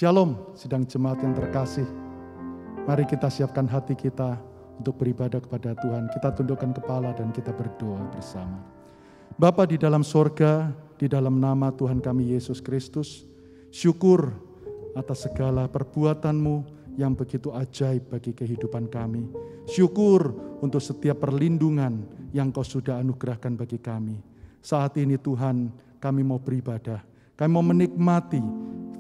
Shalom, sidang jemaat yang terkasih. Mari kita siapkan hati kita untuk beribadah kepada Tuhan. Kita tundukkan kepala dan kita berdoa bersama. Bapa di dalam sorga, di dalam nama Tuhan kami Yesus Kristus, syukur atas segala perbuatan-Mu yang begitu ajaib bagi kehidupan kami. Syukur untuk setiap perlindungan yang Kau sudah anugerahkan bagi kami. Saat ini Tuhan, kami mau beribadah. Kami mau menikmati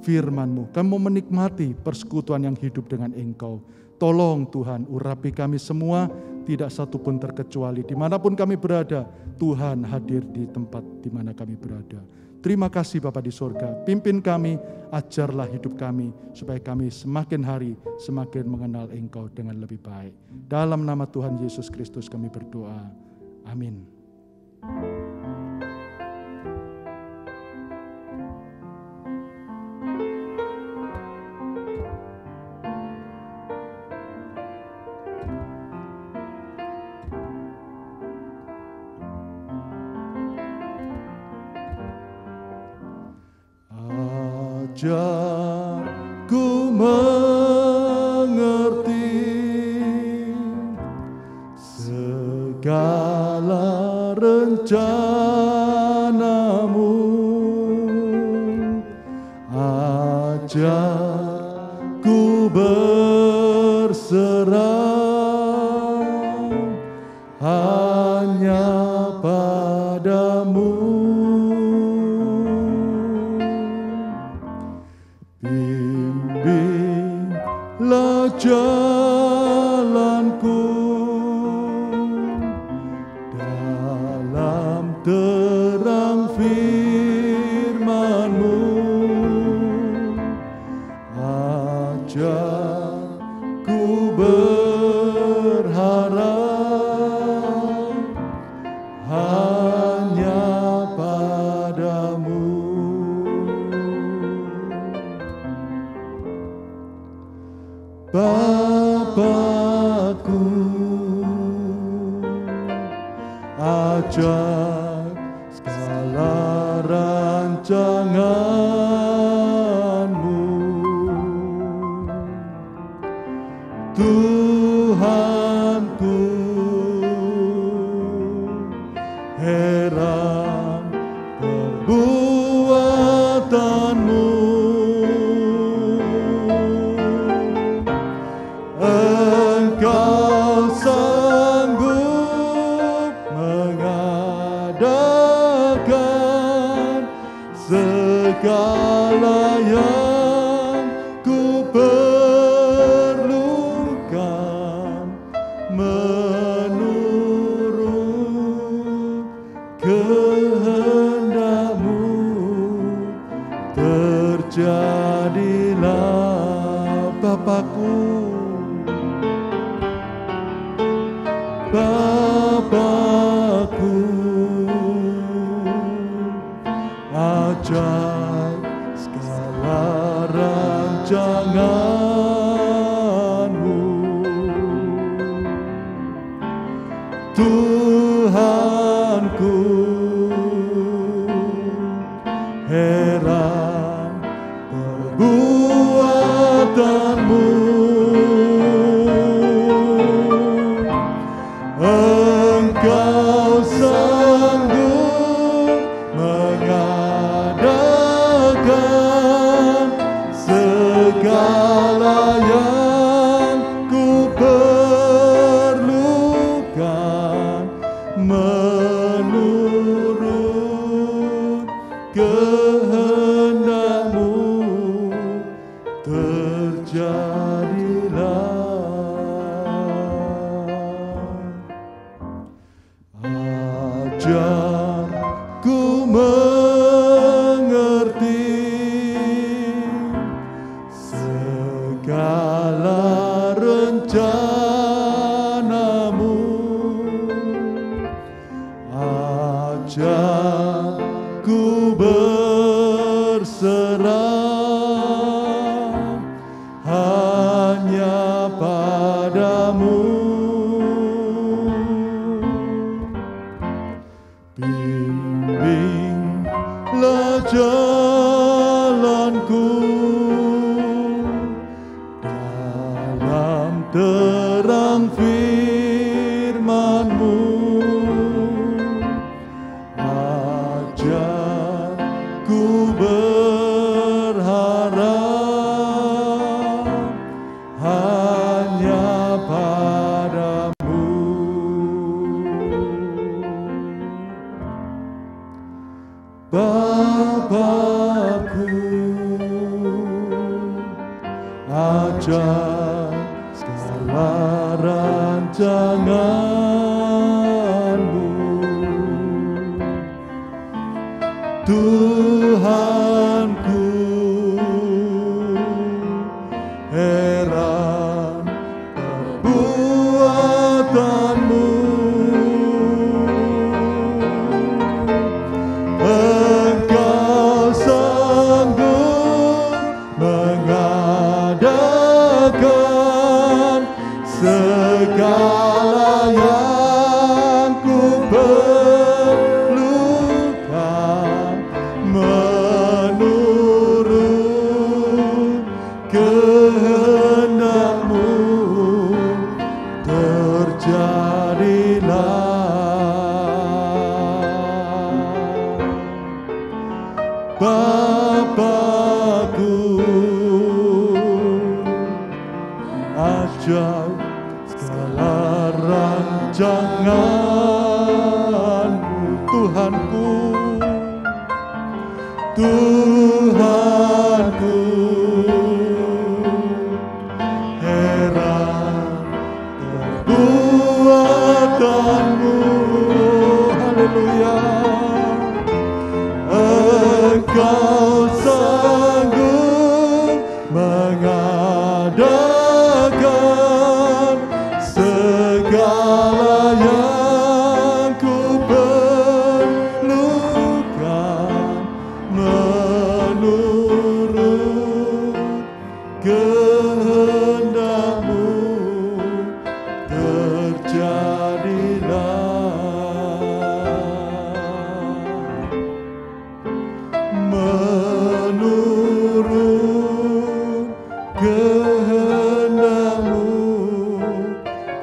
firman-Mu. Kami mau menikmati persekutuan yang hidup dengan Engkau. Tolong Tuhan, urapi kami semua, tidak satu pun terkecuali. Dimanapun kami berada, Tuhan hadir di tempat di mana kami berada. Terima kasih Bapa di surga. Pimpin kami, ajarlah hidup kami, supaya kami semakin hari semakin mengenal Engkau dengan lebih baik. Dalam nama Tuhan Yesus Kristus kami berdoa. Amin. Ajarku mengerti segala rencana-Mu. Ajarku berserah hanya padamu. Bimbinglah jalanku dalam terang firman-Mu. Ajarku berharap hanya padamu. Bapakku, ajar segala rancangan-Mu. Tuhanku, heran perbuatan-Mu. Engkau sanggup mengadakan segala yang ku perlukan menurut kehendak-Mu. Terjadilah Bapakku, Bapakku, ajar segala rancangan-Mu. Tuhanku, heran perbuatan-Mu. Engkau sanggup mengadakan segala yang ku perlukan menurut kehendak-Mu. Terjadilah. Ajarku mengerti segala rencana-Mu. Ajarku berserah hanya padamu. Bimbinglah jalanku Bapakku, ajak segala rancanganmu, Tuhanku, heran perbuatanmu. Engkau sanggup mengadakan segala yang ku perlukan, menurut kehendak-Mu terjadilah. Bapakku, ajak segala rancangan-Mu, Tuhanku, Tuhanku, heran perbuatan-Mu. Haleluya. Engkau sanggup mengadakan segala yang ku perlukan, menurut kehendak-Mu terjadilah. Menurut kehendak-Mu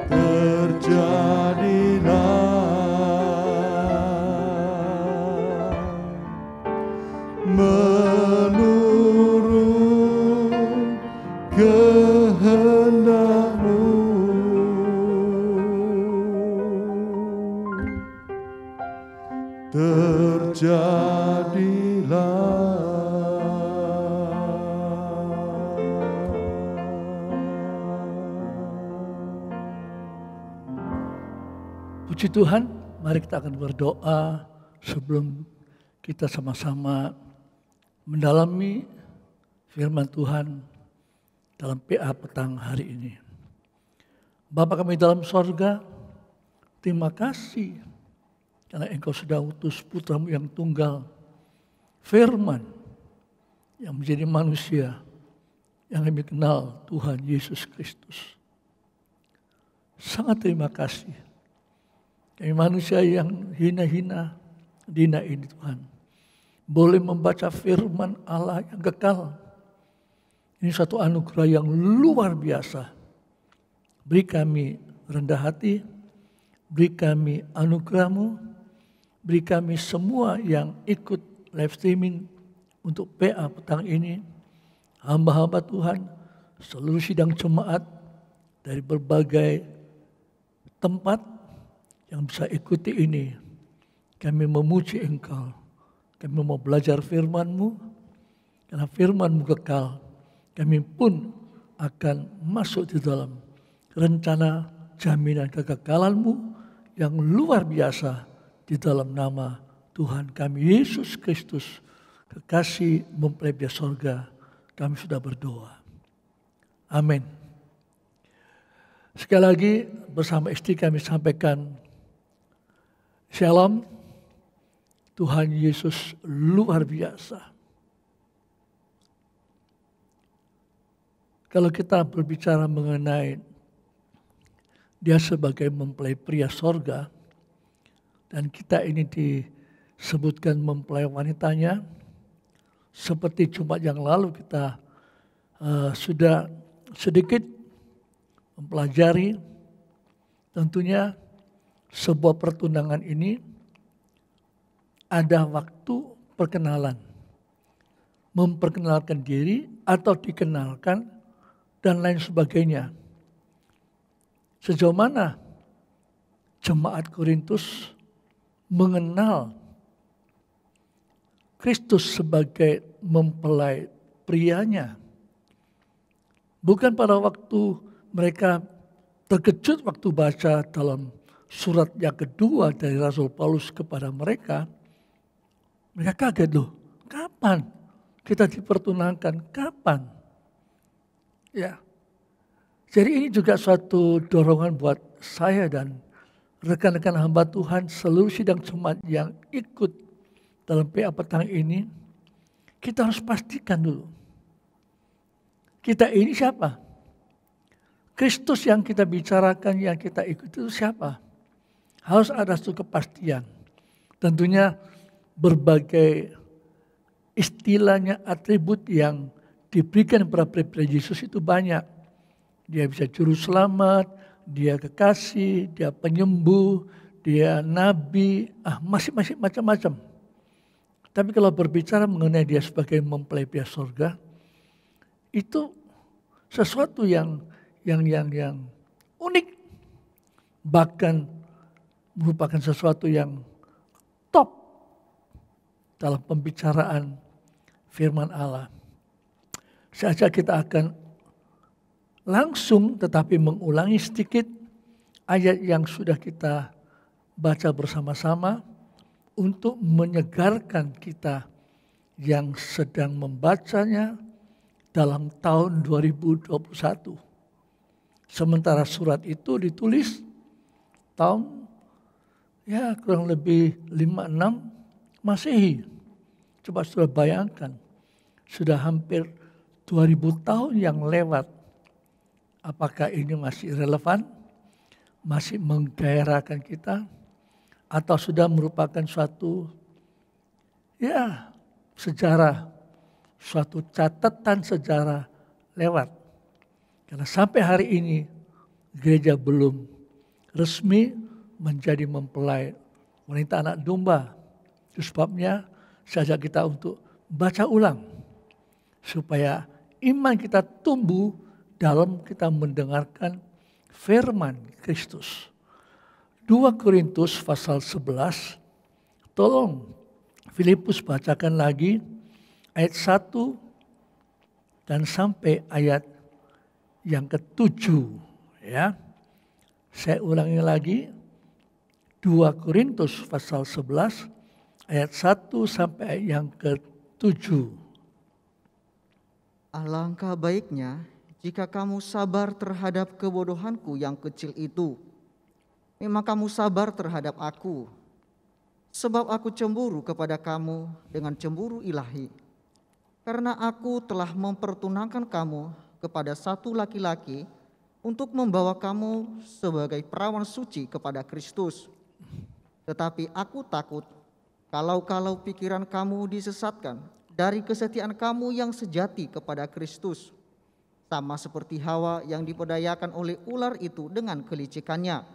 terjadilah. Menurut kehendak-Mu terjadilah. Puji Tuhan, mari kita akan berdoa sebelum kita sama-sama mendalami firman Tuhan dalam PA petang hari ini. Bapa kami dalam sorga, terima kasih karena Engkau sudah utus putra-Mu yang tunggal, Firman, yang menjadi manusia, yang kami kenal Tuhan Yesus Kristus. Sangat terima kasih. Kami manusia yang hina-hina, dina ini Tuhan, boleh membaca firman Allah yang kekal. Ini satu anugerah yang luar biasa. Beri kami rendah hati, beri kami anugerah-Mu, beri kami semua yang ikut live streaming untuk PA petang ini, hamba-hamba Tuhan, seluruh sidang jemaat dari berbagai tempat yang bisa ikuti ini. Kami memuji Engkau, kami mau belajar firman-Mu, karena firman-Mu kekal, kami pun akan masuk di dalam rencana jaminan kekekalan-Mu yang luar biasa di dalam nama Tuhan kami Yesus Kristus, kekasih mempelai di sorga, kami sudah berdoa. Amin. Sekali lagi bersama istri kami sampaikan Shalom. Tuhan Yesus luar biasa. Kalau kita berbicara mengenai Dia sebagai mempelai pria sorga, dan kita ini disebutkan mempelai wanitanya, seperti Jumat yang lalu kita sudah sedikit mempelajari, tentunya sebuah pertunangan ini ada waktu perkenalan, memperkenalkan diri atau dikenalkan dan lain sebagainya. Sejauh mana jemaat Korintus mengenal Kristus sebagai mempelai prianya. Bukan pada waktu mereka terkejut waktu baca dalam surat yang kedua dari Rasul Paulus kepada mereka. Mereka kaget loh, kapan kita dipertunangkan? Kapan? Ya. Jadi ini juga suatu dorongan buat saya dan rekan-rekan hamba Tuhan seluruh sidang jemaat yang ikut dalam PA petang ini. Kita harus pastikan dulu. Kita ini siapa? Kristus yang kita bicarakan, yang kita ikuti itu siapa? Harus ada suatu kepastian. Tentunya berbagai istilahnya atribut yang diberikan kepada pribadi Yesus itu banyak. Dia bisa juru selamat, dia kekasih, dia penyembuh, dia nabi, masing-masing macam-macam. Tapi kalau berbicara mengenai dia sebagai mempelai pria surga, itu sesuatu yang unik. Bahkan merupakan sesuatu yang top dalam pembicaraan firman Allah. Saja kita akan langsung tetapi mengulangi sedikit ayat yang sudah kita baca bersama-sama untuk menyegarkan kita yang sedang membacanya dalam tahun 2021. Sementara surat itu ditulis tahun kurang lebih 56 Masehi. Coba sudah bayangkan, sudah hampir 2000 tahun yang lewat. Apakah ini masih relevan? Masih menggairahkan kita? Atau sudah merupakan suatu sejarah, suatu catatan sejarah lewat? Karena sampai hari ini gereja belum resmi menjadi mempelai wanita anak domba. Itu sebabnya saya ajak kita untuk baca ulang. Supaya iman kita tumbuh dalam kita mendengarkan firman Kristus. 2 Korintus pasal 11. Tolong Filipus bacakan lagi ayat 1 dan sampai ayat yang ke-7. Ya. Saya ulangi lagi. 2 Korintus pasal 11 ayat 1 sampai ayat yang ke-7. Alangkah baiknya jika kamu sabar terhadap kebodohanku yang kecil itu. Memang kamu sabar terhadap aku. Sebab aku cemburu kepada kamu dengan cemburu ilahi. Karena aku telah mempertunangkan kamu kepada satu laki-laki untuk membawa kamu sebagai perawan suci kepada Kristus. Tetapi aku takut kalau pikiran kamu disesatkan dari kesetiaan kamu yang sejati kepada Kristus. Sama seperti Hawa yang diperdayakan oleh ular itu dengan kelicikannya.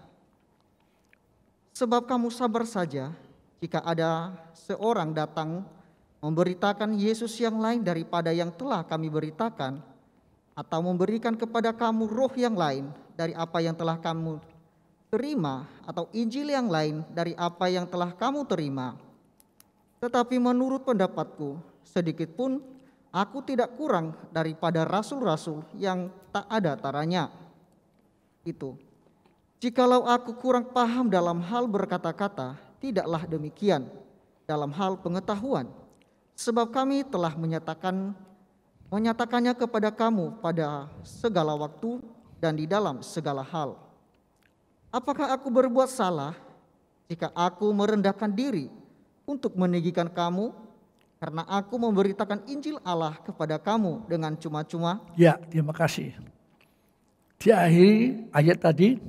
Sebab kamu sabar saja jika ada seorang datang memberitakan Yesus yang lain daripada yang telah kami beritakan, atau memberikan kepada kamu roh yang lain dari apa yang telah kamu terima, atau Injil yang lain dari apa yang telah kamu terima. Tetapi menurut pendapatku, sedikit pun aku tidak kurang daripada rasul-rasul yang tak ada taranya. Itu. Jikalau aku kurang paham dalam hal berkata-kata, tidaklah demikian dalam hal pengetahuan. Sebab kami telah menyatakannya kepada kamu pada segala waktu dan di dalam segala hal. Apakah aku berbuat salah jika aku merendahkan diri untuk meninggikan kamu, karena aku memberitakan Injil Allah kepada kamu dengan cuma-cuma? Ya, terima kasih. Di akhir ayat tadi,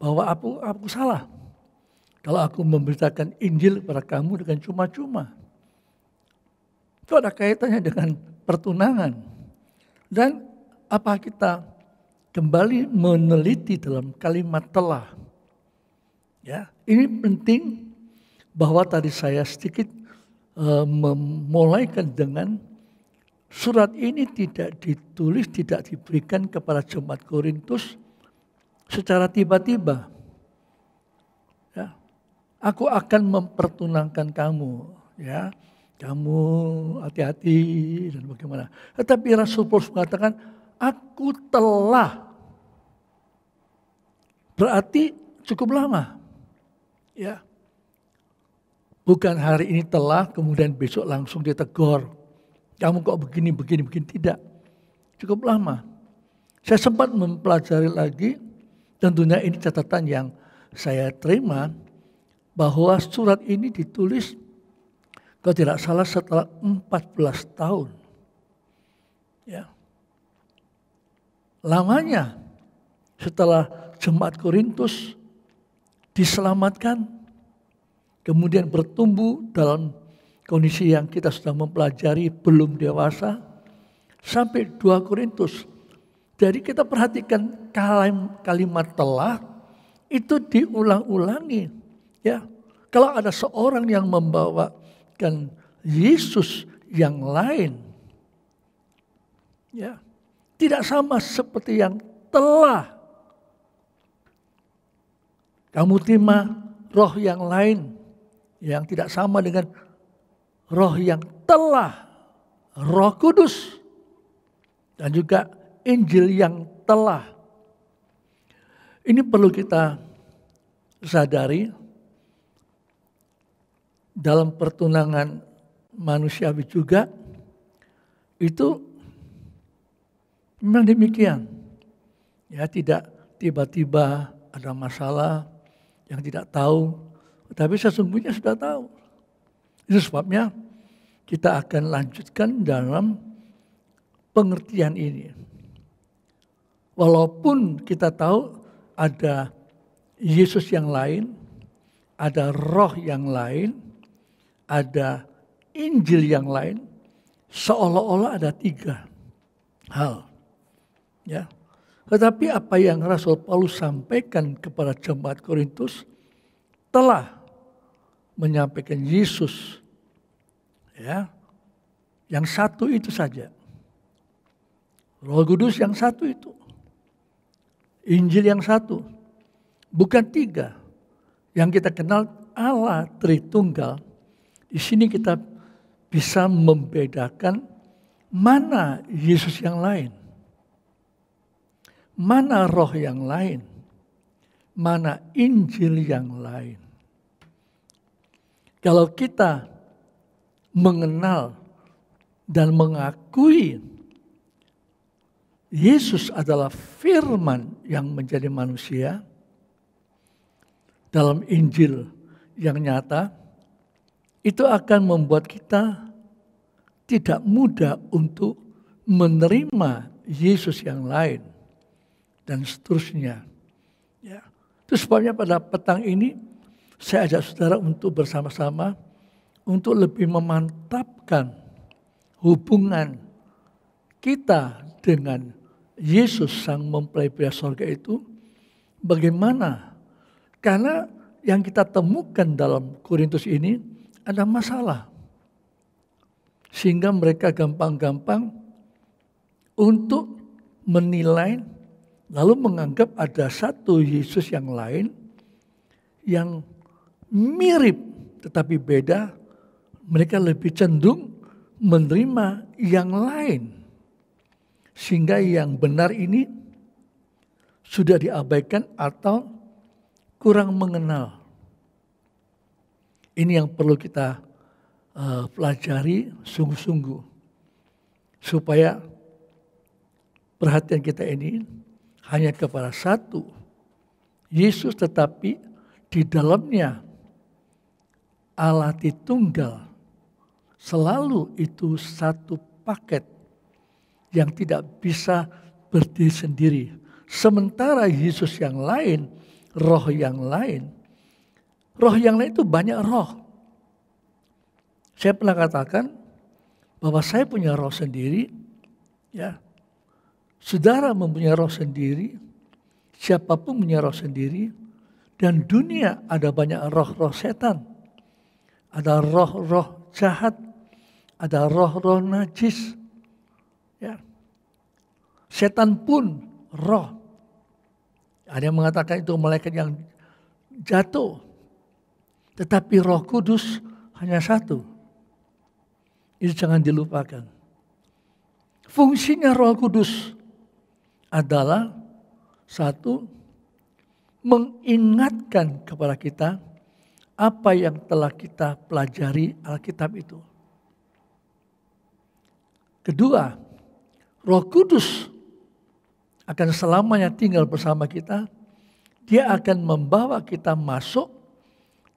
bahwa aku salah kalau aku memberitakan Injil kepada kamu dengan cuma-cuma. Itu ada kaitannya dengan pertunangan. Dan apa kita kembali meneliti dalam kalimat telah. Ya, ini penting bahwa tadi saya sedikit memulaikan dengan surat ini tidak ditulis, tidak diberikan kepada jemaat Korintus secara tiba-tiba. Ya, aku akan mempertunangkan kamu. Ya, kamu hati-hati dan bagaimana. Tetapi Rasul Paulus mengatakan, aku telah. Berarti cukup lama. Ya. Bukan hari ini telah, kemudian besok langsung ditegur. Kamu kok begini. Tidak. Cukup lama. Saya sempat mempelajari lagi, tentunya ini catatan yang saya terima, bahwa surat ini ditulis, kalau tidak salah setelah 14 tahun. Ya. Lamanya setelah jemaat Korintus diselamatkan, kemudian bertumbuh dalam kondisi yang kita sudah mempelajari belum dewasa, sampai 2 Korintus. Jadi kita perhatikan kalimat telah itu diulang-ulangi. Ya, kalau ada seorang yang membawakan Yesus yang lain, ya, tidak sama seperti yang telah. Kamu terima roh yang lain yang tidak sama dengan roh yang telah, Roh Kudus, dan juga Injil yang telah. Ini perlu kita sadari dalam pertunangan manusiawi juga, itu memang demikian. Ya, tidak tiba-tiba ada masalah yang tidak tahu, tapi sesungguhnya sudah tahu. Itu sebabnya kita akan lanjutkan dalam pengertian ini. Walaupun kita tahu ada Yesus yang lain, ada roh yang lain, ada Injil yang lain, seolah-olah ada 3 hal. Ya. Tetapi apa yang Rasul Paulus sampaikan kepada jemaat Korintus telah menyampaikan Yesus, ya, yang satu itu saja. Roh Kudus yang satu itu. Injil yang satu. Bukan 3. Yang kita kenal Allah Tritunggal. Di sini kita bisa membedakan mana Yesus yang lain. Mana roh yang lain. Mana Injil yang lain. Kalau kita mengenal dan mengakui Yesus adalah firman yang menjadi manusia dalam Injil yang nyata, itu akan membuat kita tidak mudah untuk menerima Yesus yang lain dan seterusnya. Ya. Itu sebabnya pada petang ini saya ajak saudara untuk bersama-sama untuk lebih memantapkan hubungan kita dengan Yesus sang mempelai pria sorga itu. Bagaimana? Karena yang kita temukan dalam Korintus ini ada masalah. Sehingga mereka gampang-gampang untuk menilai lalu menganggap ada satu Yesus yang lain yang mirip tetapi beda. Mereka lebih cenderung menerima yang lain. Sehingga yang benar ini sudah diabaikan atau kurang mengenal. Ini yang perlu kita pelajari sungguh-sungguh. Supaya perhatian kita ini hanya kepada satu Yesus, tetapi di dalamnya Allah Tritunggal. Selalu itu satu paket yang tidak bisa berdiri sendiri. Sementara Yesus yang lain, roh yang lain itu banyak roh. Saya pernah katakan bahwa saya punya roh sendiri, ya. Saudara mempunyai roh sendiri, siapapun punya roh sendiri, dan dunia ada banyak roh-roh setan. Ada roh-roh jahat, ada roh-roh najis. Ya. Setan pun roh. Ada yang mengatakan itu malaikat yang jatuh. Tetapi Roh Kudus hanya satu. Itu jangan dilupakan. Fungsinya Roh Kudus adalah satu, mengingatkan kepada kita apa yang telah kita pelajari Alkitab itu. Kedua, Roh Kudus akan selamanya tinggal bersama kita. Dia akan membawa kita masuk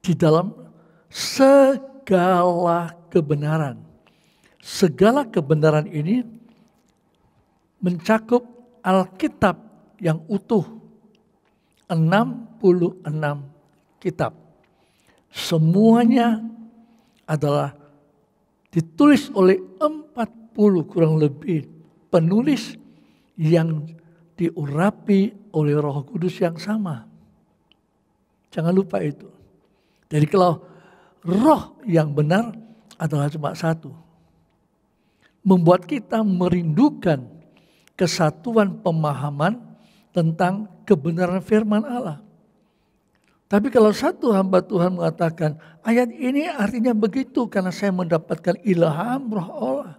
di dalam segala kebenaran. Segala kebenaran ini mencakup Alkitab yang utuh. 66 kitab. Semuanya adalah ditulis oleh 40 kurang lebih penulis yang diurapi oleh Roh Kudus yang sama. Jangan lupa itu. Jadi kalau roh yang benar adalah cuma satu. Membuat kita merindukan kesatuan pemahaman tentang kebenaran firman Allah. Tapi kalau satu hamba Tuhan mengatakan, ayat ini artinya begitu karena saya mendapatkan ilham roh Allah.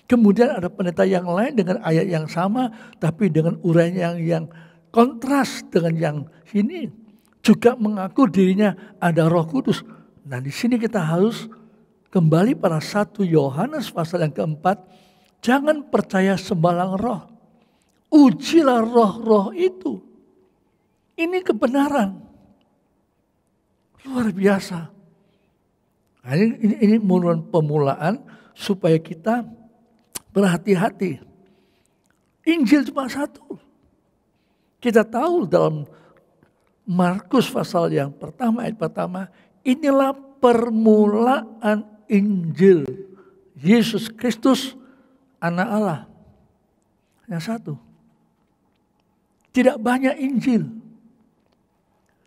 Kemudian ada pendeta yang lain dengan ayat yang sama, tapi dengan uraian yang kontras dengan yang sini. Juga mengaku dirinya ada Roh Kudus. Nah di sini kita harus kembali pada 1 Yohanes pasal yang keempat. Jangan percaya sembarang roh. Ujilah roh-roh itu. Ini kebenaran. Luar biasa. Nah, ini merupakan pemulaan supaya kita berhati-hati. Injil cuma satu. Kita tahu dalam Markus pasal yang pertama, ayat pertama, inilah permulaan Injil. Yesus Kristus, Anak Allah. Hanya satu. Tidak banyak Injil.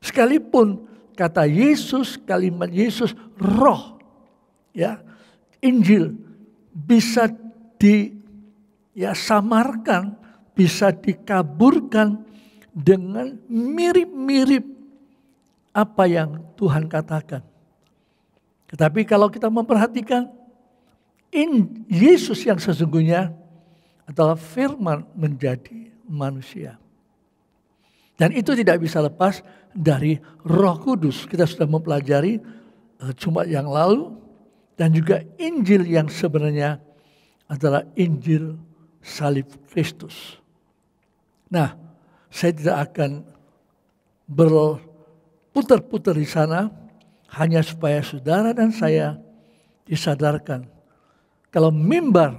Sekalipun kata Yesus, kalimat Yesus, roh. Ya, Injil bisa samarkan, bisa dikaburkan dengan mirip-mirip apa yang Tuhan katakan. Tetapi kalau kita memperhatikan, Yesus yang sesungguhnya adalah firman menjadi manusia. Dan itu tidak bisa lepas dari Roh Kudus. Kita sudah mempelajari Jumat yang lalu. Dan juga Injil yang sebenarnya adalah Injil salib Kristus. Nah, saya tidak akan berputar-putar di sana. Hanya supaya saudara dan saya disadarkan. Kalau mimbar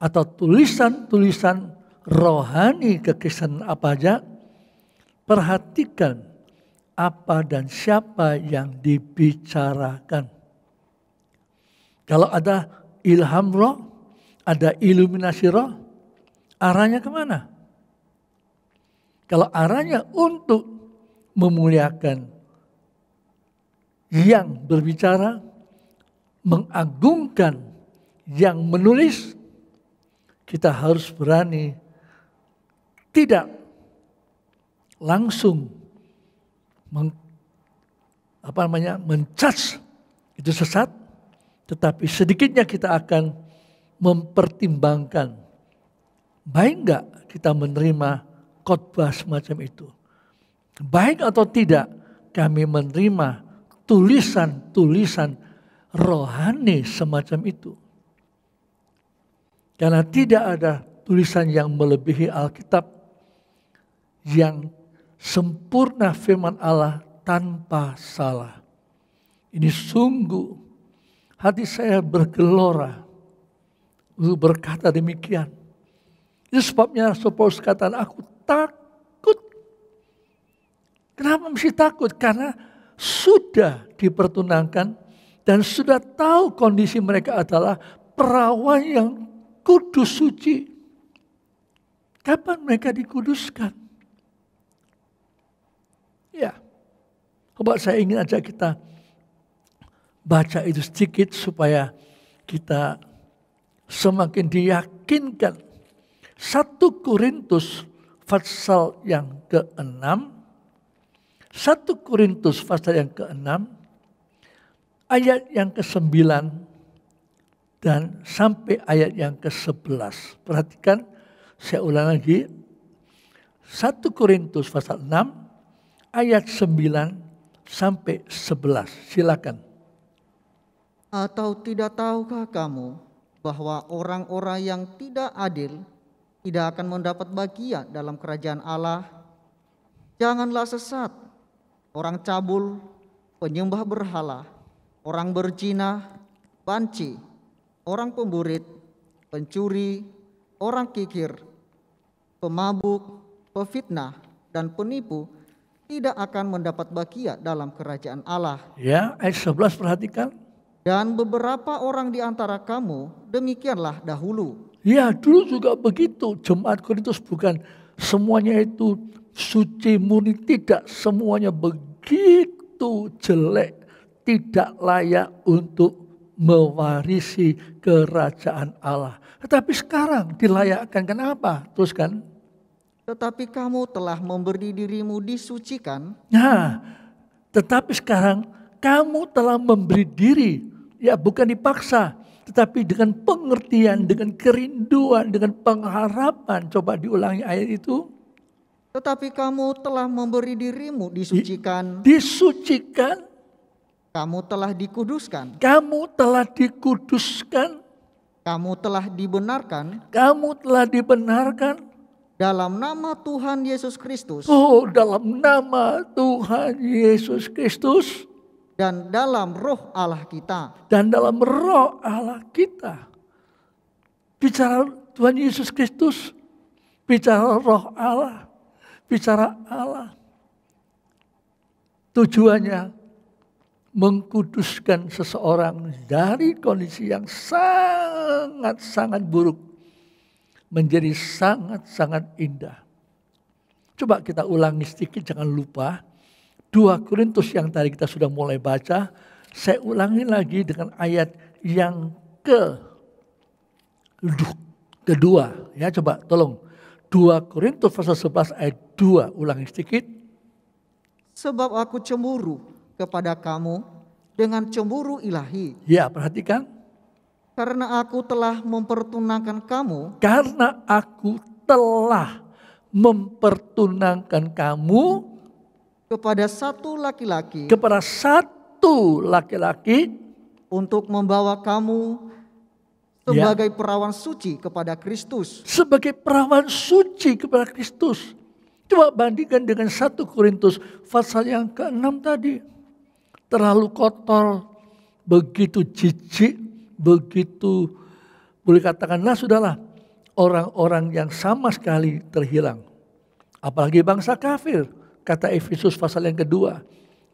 atau tulisan-tulisan rohani kekristenan apa aja, perhatikan apa dan siapa yang dibicarakan. Kalau ada ilham roh, ada iluminasi roh, arahnya kemana? Kalau arahnya untuk memuliakan yang berbicara, mengagungkan yang menulis, kita harus berani tidak langsung menjudge itu sesat, tetapi sedikitnya kita akan mempertimbangkan, baik enggak kita menerima khotbah semacam itu, baik atau tidak kami menerima tulisan-tulisan rohani semacam itu. Karena tidak ada tulisan yang melebihi Alkitab yang sempurna firman Allah tanpa salah. Ini sungguh hati saya bergelora untuk berkata demikian. Itu sebabnya Rasul Paulus katakan, aku takut. Kenapa mesti takut? Karena sudah dipertunangkan dan sudah tahu kondisi mereka adalah perawan yang kudus suci. Kapan mereka dikuduskan? Ya, coba saya ingin ajak kita baca itu sedikit supaya kita semakin diyakinkan. 1 Korintus pasal yang ke-6, 1 Korintus pasal yang ke-6, ayat yang ke-9 dan sampai ayat yang ke-11. Perhatikan, saya ulang lagi. 1 Korintus pasal 6 ayat 9 sampai 11. Silakan. Atau tidak tahukah kamu bahwa orang-orang yang tidak adil tidak akan mendapat bagian dalam kerajaan Allah? Janganlah sesat. Orang cabul, penyembah berhala, orang berzina, banci, orang pemburit, pencuri, orang kikir, pemabuk, pefitnah, dan penipu tidak akan mendapat bagian dalam kerajaan Allah. Ya, ayat 11 perhatikan. Dan beberapa orang di antara kamu demikianlah dahulu. Ya, dulu juga begitu. Jemaat Korintus bukan semuanya itu suci murni, tidak. Semuanya begitu jelek, tidak layak untuk mewarisi kerajaan Allah. Tetapi sekarang dilayakkan. Kenapa? Teruskan. Tetapi kamu telah memberi dirimu disucikan. Nah, tetapi sekarang kamu telah memberi diri, ya bukan dipaksa, tetapi dengan pengertian, dengan kerinduan, dengan pengharapan. Coba diulangi ayat itu. Tetapi kamu telah memberi dirimu disucikan. Disucikan. Kamu telah dikuduskan. Kamu telah dikuduskan. Kamu telah dibenarkan. Kamu telah dibenarkan. Dalam nama Tuhan Yesus Kristus. Oh, dalam nama Tuhan Yesus Kristus. Dan dalam roh Allah kita. Dan dalam roh Allah kita. Bicara Tuhan Yesus Kristus. Bicara roh Allah. Bicara Allah. Tujuannya mengkuduskan seseorang dari kondisi yang sangat-sangat buruk menjadi sangat-sangat indah. Coba kita ulangi sedikit, jangan lupa 2 Korintus yang tadi kita sudah mulai baca. Saya ulangi lagi dengan ayat yang kedua. Ya, coba tolong 2 Korintus pasal 11 ayat 2, ulangi sedikit. Sebab aku cemburu kepada kamu dengan cemburu ilahi. Ya, perhatikan. Karena aku telah mempertunangkan kamu. Karena aku telah mempertunangkan kamu Kepada satu laki-laki. Kepada satu laki-laki. Untuk membawa kamu sebagai perawan suci kepada Kristus. Sebagai perawan suci kepada Kristus. Coba bandingkan dengan 1 Korintus pasal yang ke-6 tadi. Terlalu kotor, begitu jijik, begitu boleh katakanlah sudahlah orang-orang yang sama sekali terhilang. Apalagi bangsa kafir, kata Efesus pasal yang kedua.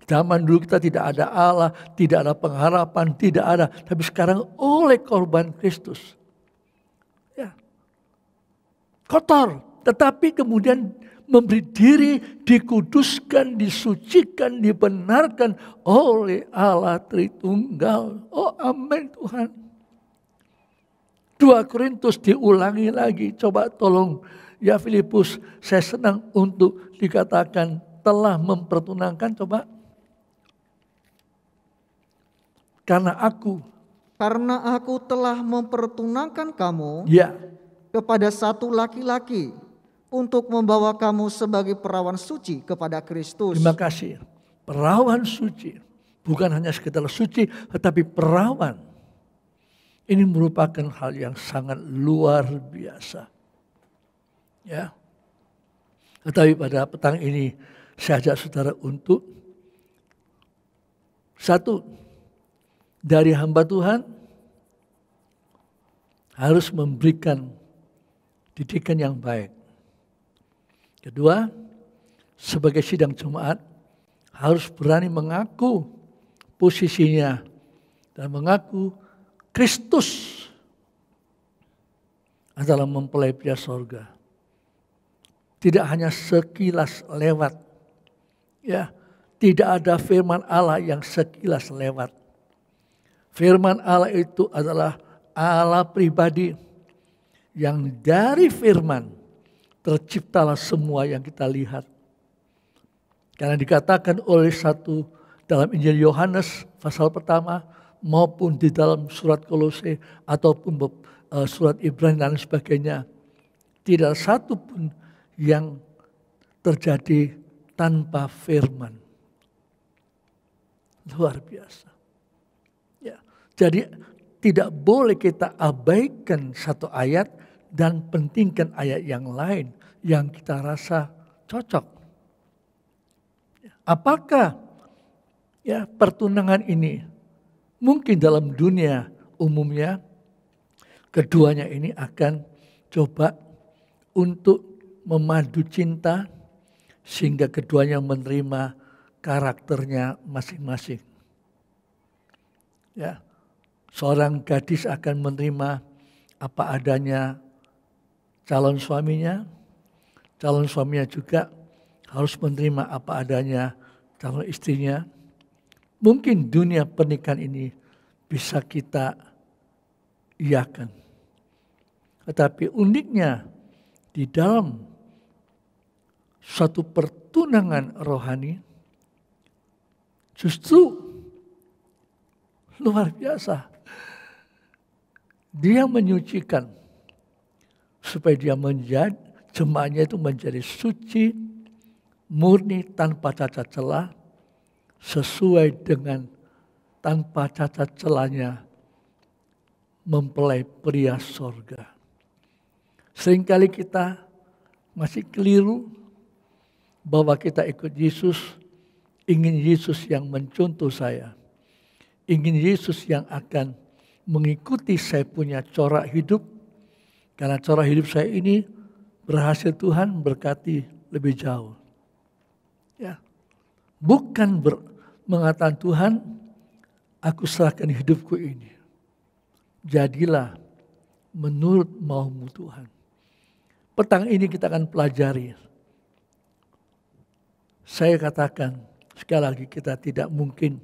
Zaman dulu kita tidak ada Allah, tidak ada pengharapan, tidak ada. Tapi sekarang oleh korban Kristus. Ya. Kotor, tetapi kemudian memberi diri, dikuduskan, disucikan, dibenarkan oleh Allah Tritunggal. Oh amin Tuhan. 2 Korintus diulangi lagi. Coba tolong ya Filipus, saya senang untuk dikatakan telah mempertunangkan. Coba. Karena aku telah mempertunangkan kamu. Ya. Kepada satu laki-laki. Untuk membawa kamu sebagai perawan suci kepada Kristus. Terima kasih. Perawan suci. Bukan hanya sekedar suci, tetapi perawan. Ini merupakan hal yang sangat luar biasa. Ya. Tetapi pada petang ini saya ajak saudara untuk satu, dari hamba Tuhan harus memberikan didikan yang baik. Kedua, sebagai sidang jemaat harus berani mengaku posisinya dan mengaku Kristus adalah mempelai pria sorga. Tidak hanya sekilas lewat. Ya, tidak ada firman Allah yang sekilas lewat. Firman Allah itu adalah Allah pribadi yang dari firman terciptalah semua yang kita lihat. Karena dikatakan oleh dalam Injil Yohanes pasal pertama maupun di dalam surat Kolose ataupun surat Ibrani dan sebagainya. Tidak satu pun yang terjadi tanpa firman. Luar biasa. Ya, jadi tidak boleh kita abaikan satu ayat dan pentingkan ayat yang lain yang kita rasa cocok. Apakah ya pertunangan ini mungkin dalam dunia umumnya keduanya ini akan coba untuk memadu cinta sehingga keduanya menerima karakternya masing-masing. Ya, seorang gadis akan menerima apa adanya calon suaminya juga harus menerima apa adanya calon istrinya. Mungkin dunia pernikahan ini bisa kita iakan. Tetapi uniknya di dalam suatu pertunangan rohani justru luar biasa. Dia menyucikan supaya dia menjadi jemaahnya itu menjadi suci, murni, tanpa cacat celah, sesuai dengan tanpa cacat celahnya mempelai pria sorga. Seringkali kita masih keliru bahwa kita ikut Yesus, ingin Yesus yang mencontoh saya, ingin Yesus yang akan mengikuti saya punya corak hidup, karena corak hidup saya ini berhasil Tuhan berkati lebih jauh. Ya, bukan mengatakan Tuhan, aku serahkan hidupku ini. Jadilah menurut maumu Tuhan. Petang ini kita akan pelajari. Saya katakan sekali lagi kita tidak mungkin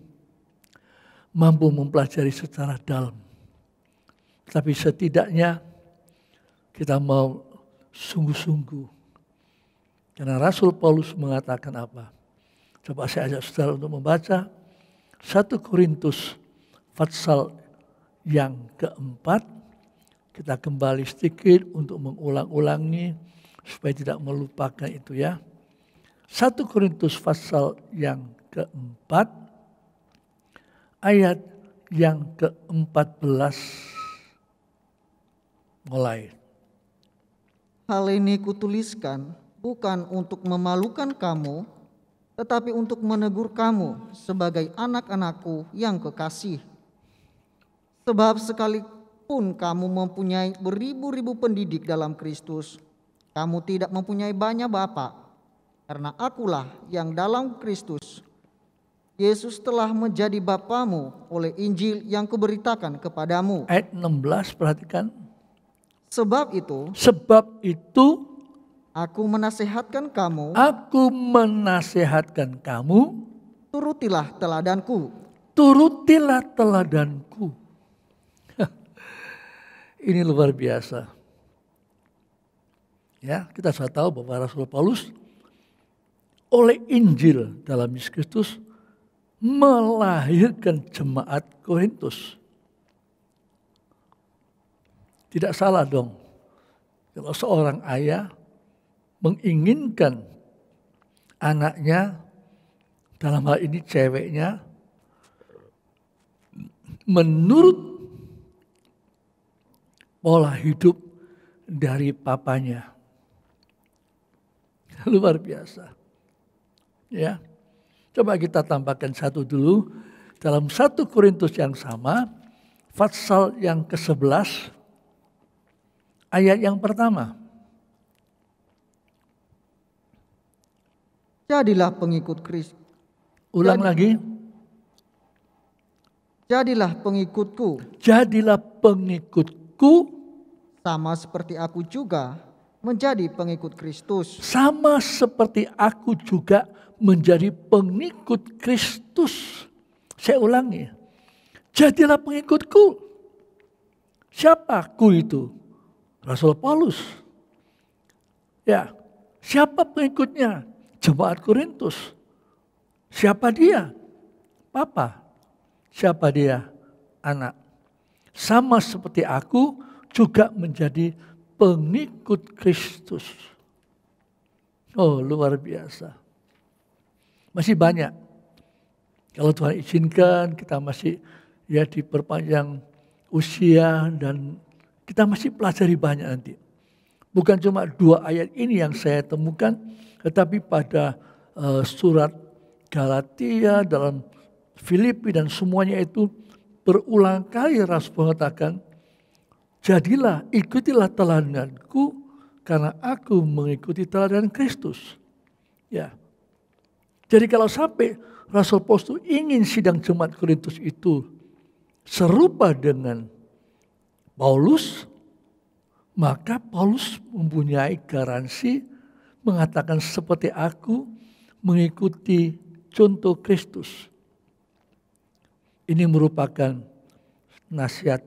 mampu mempelajari secara dalam. Tapi setidaknya kita mau sungguh-sungguh. Karena Rasul Paulus mengatakan apa? Coba saya ajak saudara untuk membaca 1 Korintus pasal yang keempat. Kita kembali sedikit untuk mengulang-ulangi supaya tidak melupakan itu ya. 1 Korintus pasal yang keempat ayat yang ke-14 mulai. Hal ini kutuliskan bukan untuk memalukan kamu, tetapi untuk menegur kamu sebagai anak-anakku yang kekasih. Sebab sekalipun kamu mempunyai beribu-ribu pendidik dalam Kristus, kamu tidak mempunyai banyak bapa, karena akulah yang dalam Kristus Yesus telah menjadi bapamu oleh Injil yang kuberitakan kepadamu. Ayat 16 perhatikan. Sebab itu aku menasehatkan kamu. Turutilah teladanku. Turutilah teladanku. Ini luar biasa. Ya, kita sudah tahu bahwa Rasul Paulus oleh Injil dalam Yesus Kristus melahirkan jemaat Korintus. Tidak salah dong kalau seorang ayah menginginkan anaknya, dalam hal ini ceweknya, menurut pola hidup dari papanya. Luar biasa. Ya. Coba kita tambahkan satu dulu. Dalam 1 Korintus yang sama, pasal yang ke-11, ayat yang pertama. Jadilah pengikut Kristus. Ulang lagi. Jadilah pengikutku. Jadilah pengikutku. Sama seperti aku juga menjadi pengikut Kristus. Sama seperti aku juga menjadi pengikut Kristus. Saya ulangi. Jadilah pengikutku. Siapa aku itu? Rasul Paulus. Ya, siapa pengikutnya? Jemaat Korintus. Siapa dia? Papa. Siapa dia? anak-anak. Sama seperti aku juga menjadi pengikut Kristus. Oh, luar biasa. Masih banyak. Kalau Tuhan izinkan kita masih diperpanjang usia dan kita masih pelajari banyak nanti. Bukan cuma 2 ayat ini yang saya temukan, tetapi pada surat Galatia, dalam Filipi dan semuanya itu berulang kali Rasul mengatakan, jadilah, ikutilah teladanku karena aku mengikuti teladan Kristus. Ya. Jadi kalau sampai Rasul Paulus itu ingin sidang jemaat Korintus itu serupa dengan Paulus, maka Paulus mempunyai garansi mengatakan seperti aku mengikuti contoh Kristus. Ini merupakan nasihat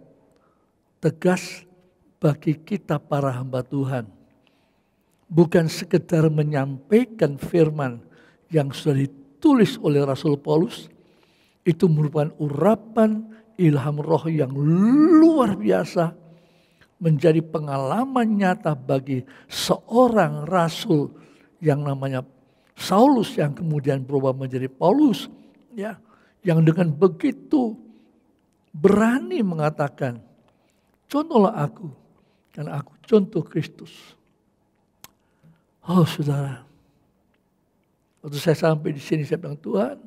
tegas bagi kita para hamba Tuhan. Bukan sekedar menyampaikan firman yang sudah ditulis oleh Rasul Paulus, itu merupakan urapan ilham roh yang luar biasa, menjadi pengalaman nyata bagi seorang rasul yang namanya Saulus yang kemudian berubah menjadi Paulus, ya, yang dengan begitu berani mengatakan, contohlah aku karena aku contoh Kristus. Oh saudara, waktu saya sampai di sini saya bilang, Tuhan,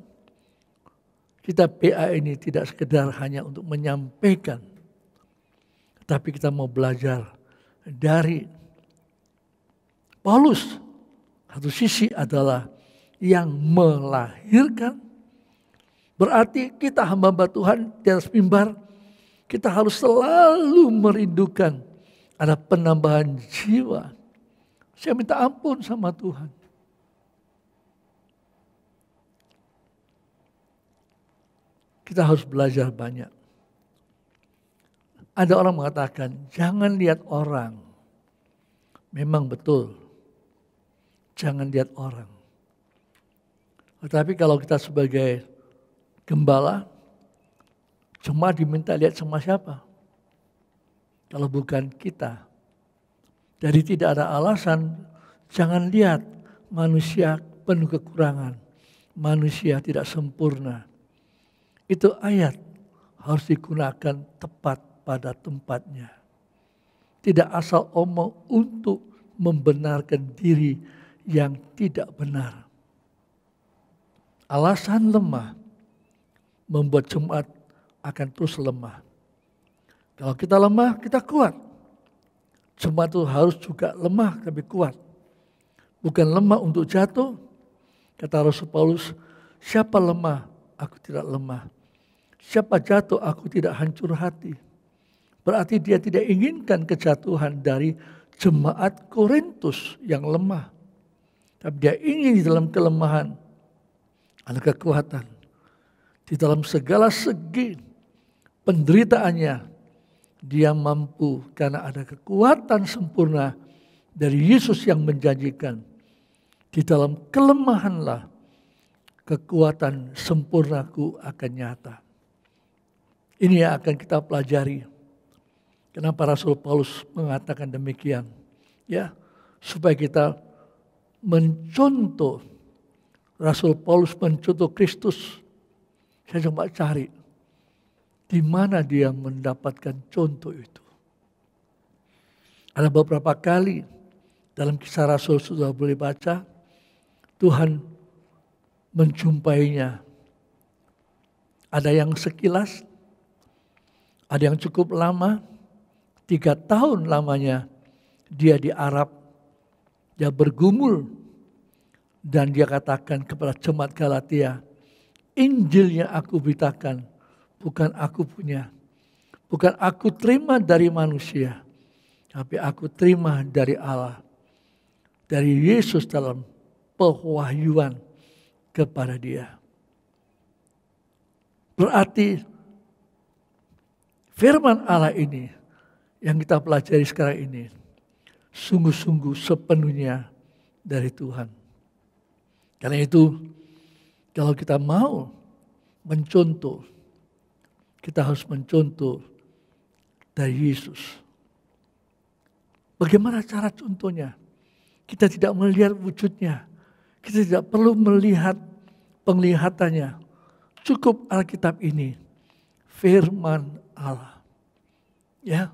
kita PA ini tidak sekedar hanya untuk menyampaikan, tapi kita mau belajar dari Paulus. Satu sisi adalah yang melahirkan. Berarti kita hamba Tuhan di atas mimbar, kita harus selalu merindukan ada penambahan jiwa. Saya minta ampun sama Tuhan. Kita harus belajar banyak. Ada orang mengatakan, jangan lihat orang. Memang betul. Jangan lihat orang. Tetapi kalau kita sebagai gembala, cuma diminta lihat sama siapa? Kalau bukan kita. Jadi tidak ada alasan, jangan lihat manusia penuh kekurangan. Manusia tidak sempurna. Itu ayat harus digunakan tepat pada tempatnya. Tidak asal omong untuk membenarkan diri yang tidak benar. Alasan lemah membuat jemaat akan terus lemah. Kalau kita lemah, kita kuat. Jemaat itu harus juga lemah tapi kuat. Bukan lemah untuk jatuh. Kata Rasul Paulus, siapa lemah, aku tidak lemah. Siapa jatuh, aku tidak hancur hati. Berarti dia tidak inginkan kejatuhan dari jemaat Korintus yang lemah. Tapi dia ingin di dalam kelemahan ada kekuatan. Di dalam segala segi penderitaannya dia mampu karena ada kekuatan sempurna dari Yesus yang menjanjikan. Di dalam kelemahanlah kekuatan sempurnaku akan nyata. Ini yang akan kita pelajari. Kenapa Rasul Paulus mengatakan demikian? Ya, supaya kita mencontoh. Rasul Paulus mencontoh Kristus. Saya coba cari di mana dia mendapatkan contoh itu. Ada beberapa kali dalam kisah Rasul sudah boleh baca, Tuhan menjumpainya. Ada yang sekilas, ada yang cukup lama. 3 tahun lamanya dia di Arab, dia bergumul dan dia katakan kepada jemaat Galatia, Injil yang aku beritakan bukan aku punya, bukan aku terima dari manusia, tapi aku terima dari Allah, dari Yesus dalam pewahyuan kepada dia. Berarti firman Allah ini yang kita pelajari sekarang ini sungguh-sungguh sepenuhnya dari Tuhan. Karena itu kalau kita mau mencontoh, kita harus mencontoh dari Yesus. Bagaimana cara contohnya? Kita tidak melihat wujudnya. Kita tidak perlu melihat penglihatannya. Cukup Alkitab ini, firman Allah. Ya,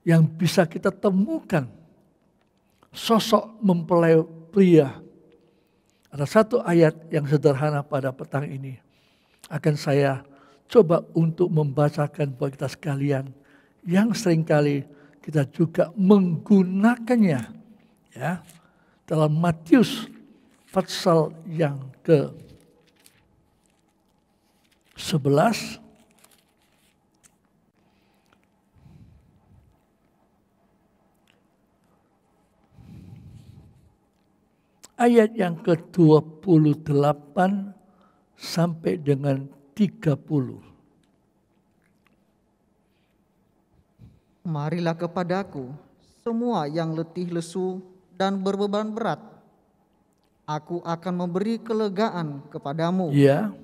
yang bisa kita temukan sosok mempelai pria. Ada satu ayat yang sederhana pada petang ini. Akan saya coba untuk membacakan buat kita sekalian. Yang seringkali kita juga menggunakannya. Ya, dalam Matius pasal yang ke-11. Ayat yang ke-28 sampai dengan 30. Marilah kepadaku semua yang letih lesu dan berbeban berat. Aku akan memberi kelegaan kepadamu. Ya,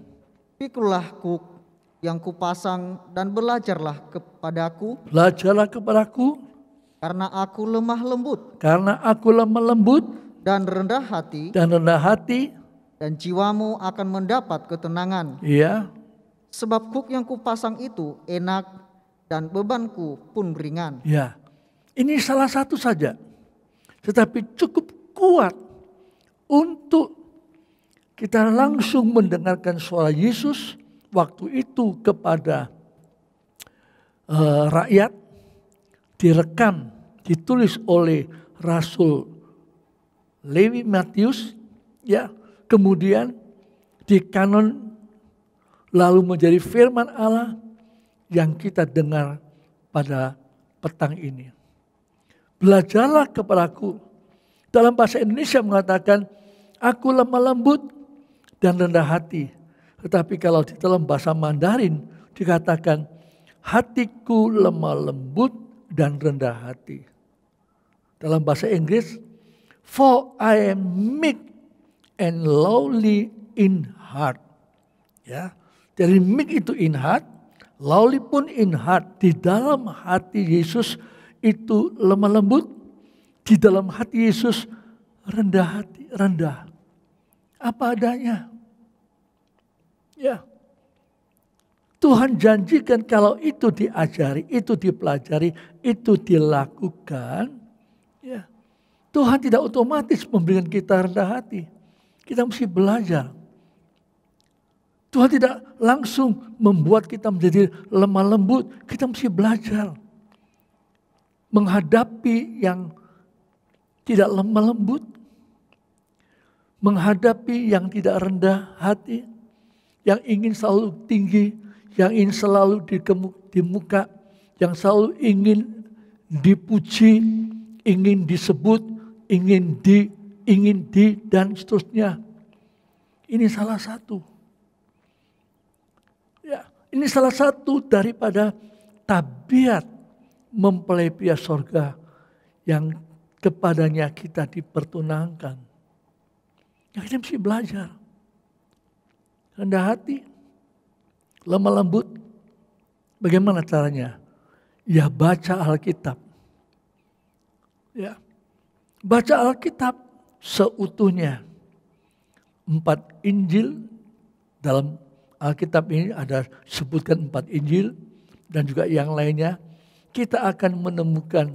Pikulah kuk yang kupasang dan belajarlah kepadaku, belajarlah kepadaku karena aku lemah lembut karena aku lemah lembut dan rendah hati, dan rendah hati. dan jiwamu akan mendapat ketenangan. Ya, Sebab kuk yang kupasang itu enak dan bebanku pun ringan. ya. Ini salah satu saja. Tetapi cukup kuat untuk kita langsung mendengarkan suara Yesus waktu itu kepada rakyat, direkam, ditulis oleh Rasul Lewi Matius, ya, kemudian dikanon lalu menjadi firman Allah yang kita dengar pada petang ini. Belajarlah kepadaku. Dalam bahasa Indonesia mengatakan, aku lemah lembut dan rendah hati. Tetapi kalau di dalam bahasa Mandarin dikatakan, hatiku lemah lembut dan rendah hati. Dalam bahasa Inggris, for I am meek and lowly in heart. Ya, dari meek itu in heart, lowly pun in heart. Di dalam hati Yesus itu lemah lembut, di dalam hati Yesus rendah hati, rendah. Apa adanya. Ya. Tuhan janjikan kalau itu diajari, itu dipelajari, itu dilakukan, ya. Tuhan tidak otomatis memberikan kita rendah hati. Kita mesti belajar. Tuhan tidak langsung membuat kita menjadi lemah lembut. Kita mesti belajar. Menghadapi yang tidak lemah lembut. Menghadapi yang tidak rendah hati. Yang ingin selalu tinggi. Yang ingin selalu di muka. Yang selalu ingin dipuji. Ingin disebut. Ingin di dan seterusnya. Ini salah satu. Ya, ini salah satu daripada tabiat mempelai pria sorga yang kepadanya kita dipertunangkan. Ya, kita mesti belajar. Rendah hati, lemah lembut. Bagaimana caranya? Ya baca Alkitab. Ya, baca Alkitab seutuhnya. 4 Injil dalam Alkitab ini ada sebutkan 4 Injil dan juga yang lainnya. Kita akan menemukan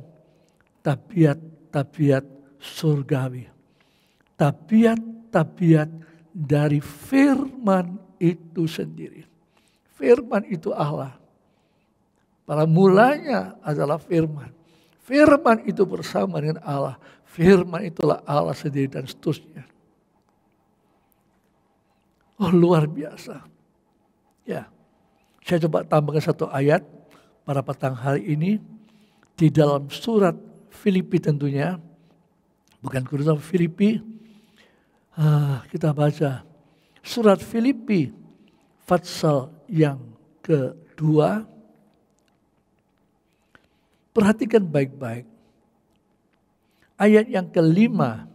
tabiat-tabiat surgawi. Tabiat-tabiat dari firman itu sendiri. Firman itu Allah. Pada mulanya adalah firman. Firman itu bersama dengan Allah. Firman itulah Allah sendiri dan seterusnya. Oh, luar biasa. Ya, saya coba tambahkan satu ayat pada petang hari ini. Di dalam surat Filipi tentunya. Bukan Korintus, Filipi. Kita baca. Surat Filipi pasal yang kedua. Perhatikan baik-baik. Ayat yang kelima.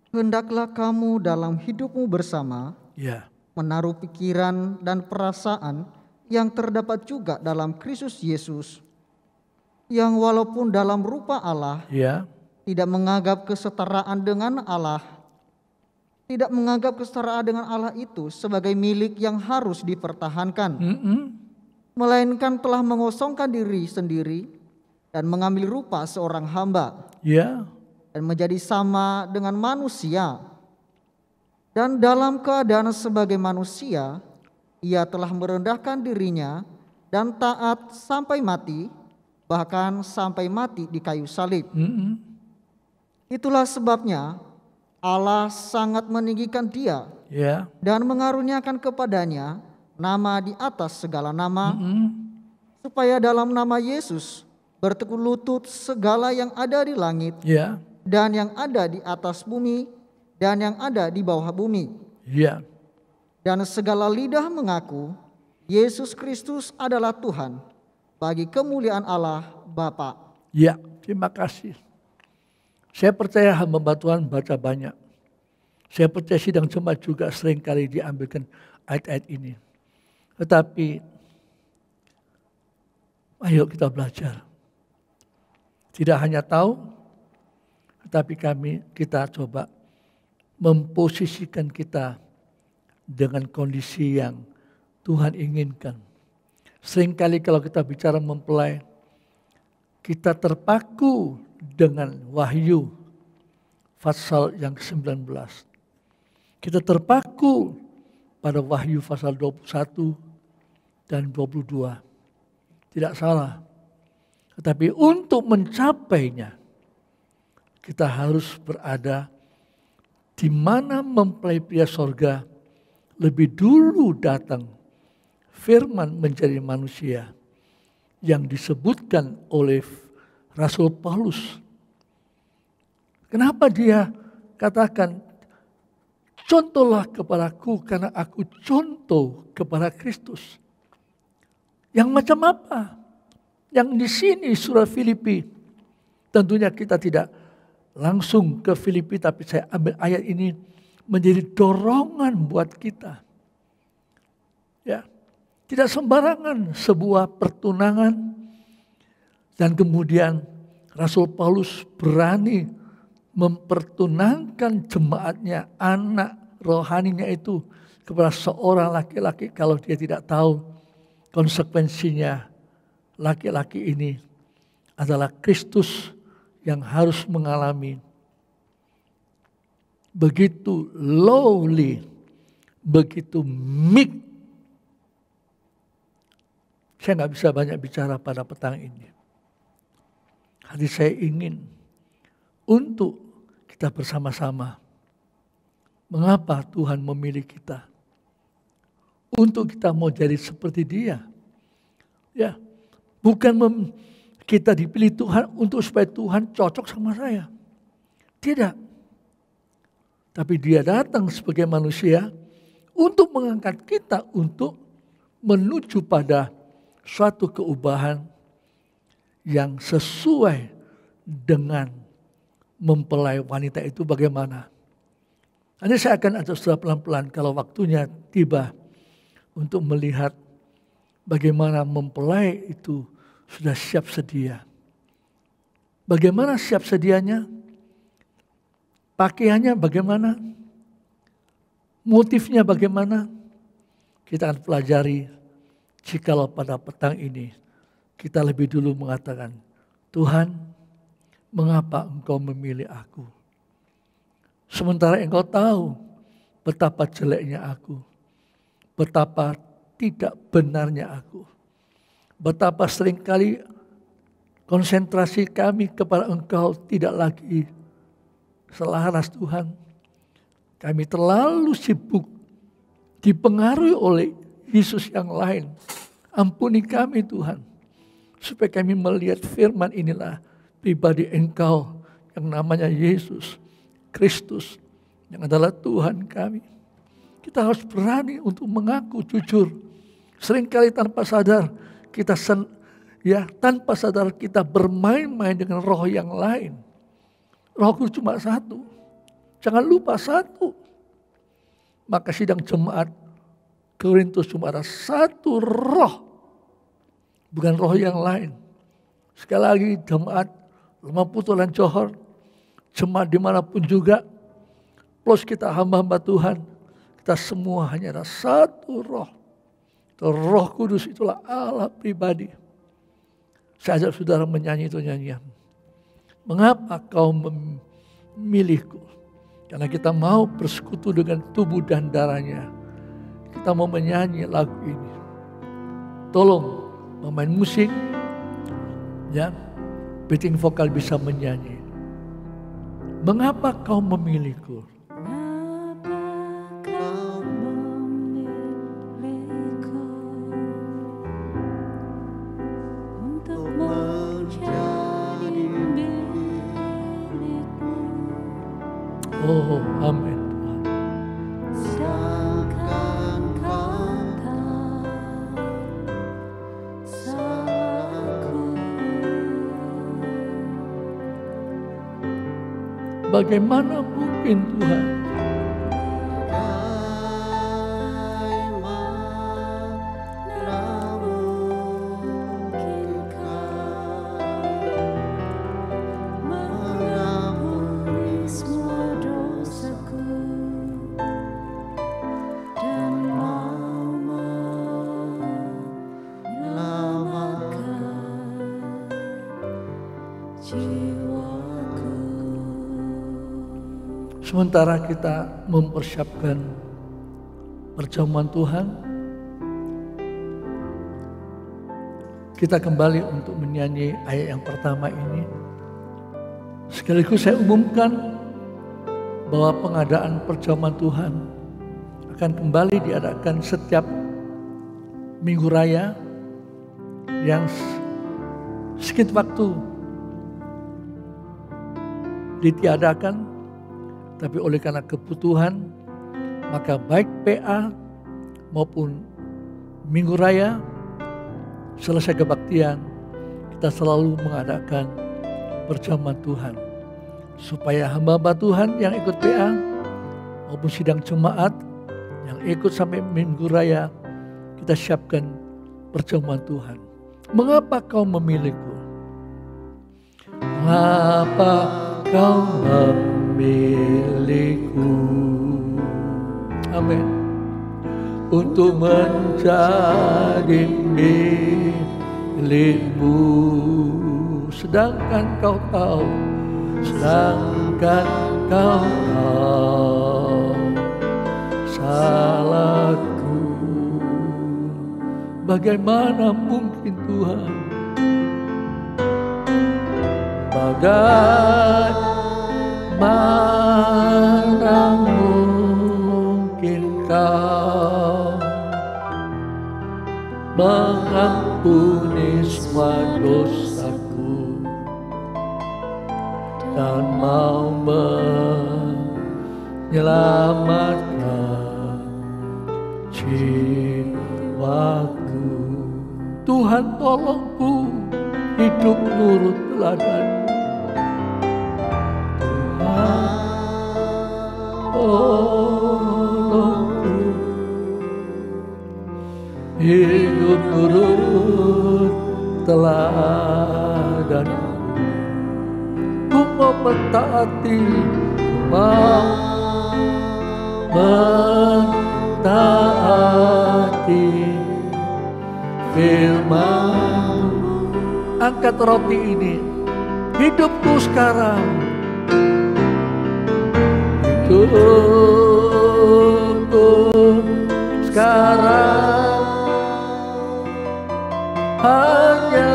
Hendaklah kamu dalam hidupmu bersama Ya, menaruh pikiran dan perasaan yang terdapat juga dalam Kristus Yesus, yang walaupun dalam rupa Allah, Ya. tidak menganggap kesetaraan dengan Allah, itu sebagai milik yang harus dipertahankan, melainkan telah mengosongkan diri sendiri dan mengambil rupa seorang hamba, Ya. dan menjadi sama dengan manusia. Dan dalam keadaan sebagai manusia, ia telah merendahkan dirinya dan taat sampai mati, bahkan sampai mati di kayu salib. Itulah sebabnya Allah sangat meninggikan dia Ya. dan mengaruniakan kepadanya nama di atas segala nama, supaya dalam nama Yesus bertekuk lutut segala yang ada di langit Ya. dan yang ada di atas bumi dan yang ada di bawah bumi, Ya. dan segala lidah mengaku Yesus Kristus adalah Tuhan, bagi kemuliaan Allah Bapa. Ya. Terima kasih. Saya percaya hamba Tuhan baca banyak. Saya percaya sidang jemaat juga seringkali diambilkan ayat-ayat ini. Tetapi ayo kita belajar. Tidak hanya tahu, tetapi kita coba memposisikan kita dengan kondisi yang Tuhan inginkan. Seringkali kalau kita bicara mempelai, kita terpaku dengan Wahyu pasal yang ke-19. Kita terpaku pada Wahyu pasal 21 dan 22. Tidak salah. Tetapi untuk mencapainya, kita harus berada di mana mempelai pria sorga lebih dulu datang. Firman menjadi manusia yang disebutkan oleh Rasul Paulus. Kenapa dia katakan, contohlah kepadaku karena aku contoh kepada Kristus. Yang macam apa? Yang di sini surah Filipi. Tentunya kita tidak langsung ke Filipi, tapi saya ambil ayat ini menjadi dorongan buat kita. Ya, tidak sembarangan sebuah pertunangan dan kemudian Rasul Paulus berani mempertunangkan jemaatnya, anak rohaninya itu kepada seorang laki-laki kalau dia tidak tahu konsekuensinya. Laki-laki ini adalah Kristus yang harus mengalami begitu lowly, begitu meek. Saya nggak bisa banyak bicara pada petang ini. Hati saya ingin untuk kita bersama-sama. Mengapa Tuhan memilih kita? Untuk kita mau jadi seperti Dia. Ya, bukan kita dipilih Tuhan untuk supaya Tuhan cocok sama saya. Tidak. Tapi Dia datang sebagai manusia untuk mengangkat kita untuk menuju pada suatu keubahan yang sesuai dengan mempelai wanita itu bagaimana. Nanti saya akan ajak saudara pelan-pelan kalau waktunya tiba untuk melihat bagaimana mempelai itu sudah siap sedia. Bagaimana siap sedianya? Pakaiannya bagaimana? Motifnya bagaimana? Kita akan pelajari jikalau pada petang ini kita lebih dulu mengatakan, Tuhan, mengapa Engkau memilih aku? Sementara Engkau tahu betapa jeleknya aku, betapa tidak benarnya aku, betapa seringkali konsentrasi kami kepada Engkau tidak lagi selaras Tuhan. Kami terlalu sibuk dipengaruhi oleh Yesus yang lain. Ampuni kami Tuhan, supaya kami melihat firman inilah pribadi Engkau yang namanya Yesus Kristus yang adalah Tuhan kami. Kita harus berani untuk mengaku jujur. Seringkali tanpa sadar kita tanpa sadar kita bermain-main dengan roh yang lain. Roh Kudus cuma satu. Jangan lupa satu. Maka sidang jemaat Korintus cuma ada satu roh, bukan roh yang lain. Sekali lagi jemaat Lemah Putulan Johor, jemaat dimanapun juga, plus kita hamba-hamba Tuhan, kita semua hanya ada satu roh. Roh Kudus itulah Allah pribadi. Saya ajak saudara menyanyi itu nyanyian. Mengapa kau memilihku? Karena kita mau bersekutu dengan tubuh dan darahnya. Kita mau menyanyi lagu ini. Tolong pemain musik, ya, backing vokal bisa menyanyi. Mengapa kau memilihku? Oh, amin. Bagaimana mungkin Tuhan? Sementara kita mempersiapkan perjamuan Tuhan, kita kembali untuk menyanyi ayat yang pertama ini. Sekaligus saya umumkan bahwa pengadaan perjamuan Tuhan akan kembali diadakan setiap Minggu Raya yang sedikit waktu ditiadakan. Tapi oleh karena kebutuhan, maka baik PA maupun Minggu Raya, selesai kebaktian, kita selalu mengadakan perjamuan Tuhan. Supaya hamba-hamba Tuhan yang ikut PA maupun sidang jemaat yang ikut sampai Minggu Raya, kita siapkan perjamuan Tuhan. Mengapa kau memilihku? Mengapa kau memilihku? Amin. Untuk menjadi milikmu, sedangkan kau tahu salahku. Bagaimana mungkin Tuhan? Bagaimana mungkin kau mengampuni semua dosaku dan mau menyelamatkan jiwaku. Tuhan tolongku hidup nurut teladan. Tolongku hidup nurut teladan. Ku mau mentaati, firman. Angkat roti ini, hidupku sekarang. Hidupku sekarang hanya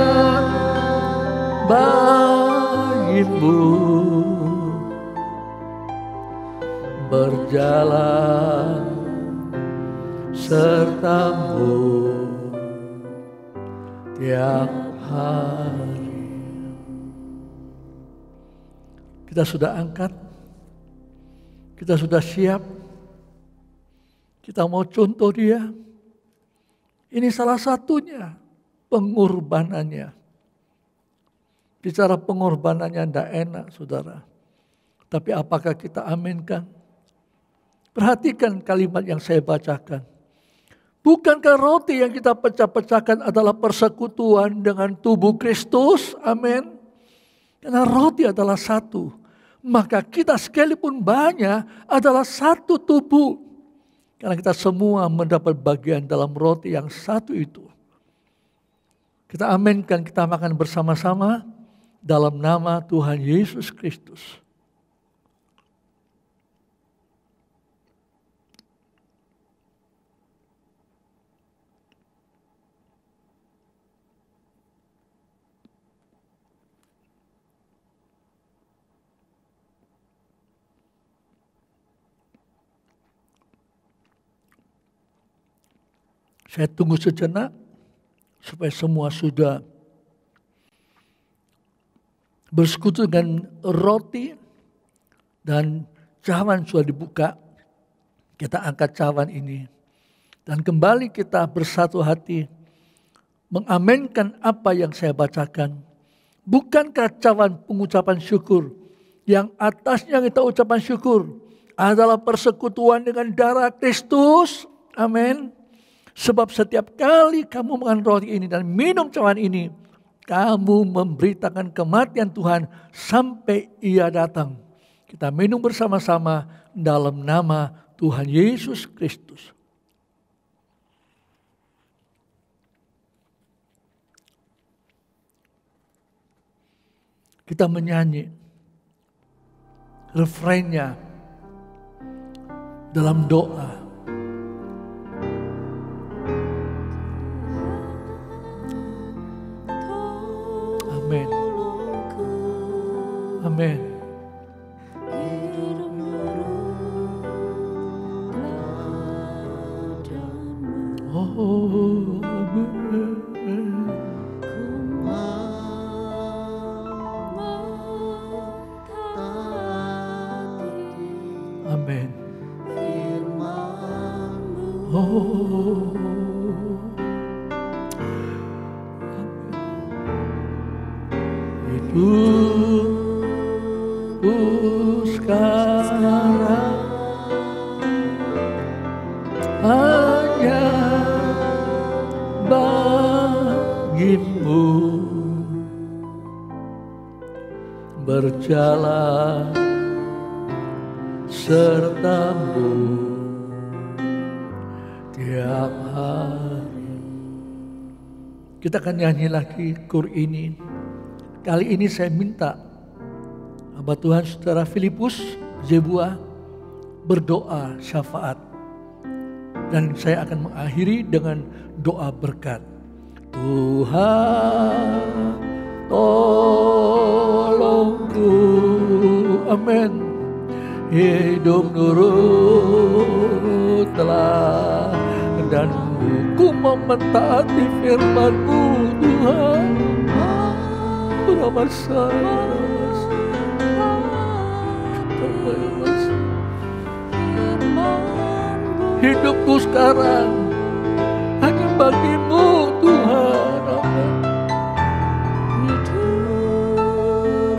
bagimu, berjalan sertamu tiap hari. Kita sudah angkat, kita sudah siap, kita mau contoh dia. Ini salah satunya pengorbanannya. Bicara pengorbanannya tidak enak, saudara. Tapi apakah kita aminkan? Perhatikan kalimat yang saya bacakan. Bukankah roti yang kita pecah-pecahkan adalah persekutuan dengan tubuh Kristus? Amin. Karena roti adalah satu. Maka kita sekalipun banyak adalah satu tubuh. Karena kita semua mendapat bagian dalam roti yang satu itu. Kita aminkan, kita makan bersama-sama dalam nama Tuhan Yesus Kristus. Saya tunggu sejenak supaya semua sudah bersekutu dengan roti dan cawan sudah dibuka. Kita angkat cawan ini dan kembali kita bersatu hati mengaminkan apa yang saya bacakan. Bukankah cawan pengucapan syukur yang atasnya kita ucapan syukur adalah persekutuan dengan darah Kristus? Amin. Sebab setiap kali kamu makan roti ini dan minum cawan ini, kamu memberitakan kematian Tuhan sampai Ia datang. Kita minum bersama-sama dalam nama Tuhan Yesus Kristus. Kita menyanyi refrainnya dalam doa. Amin. Amin. Oh, amin. Amin. Oh. Hidupku sekarang hanya bagimu, berjalan sertamu tiap hari. Kita akan nyanyi lagi kur ini. Kali ini saya minta hamba Tuhan Saudara Filipus Zebua berdoa syafaat. Dan saya akan mengakhiri dengan doa berkat. Tuhan tolongku, amin. Hidup nurut telah dan ku mentaati firman-Mu Tuhan. Hidupku sekarang hanya bagi-Mu Tuhan.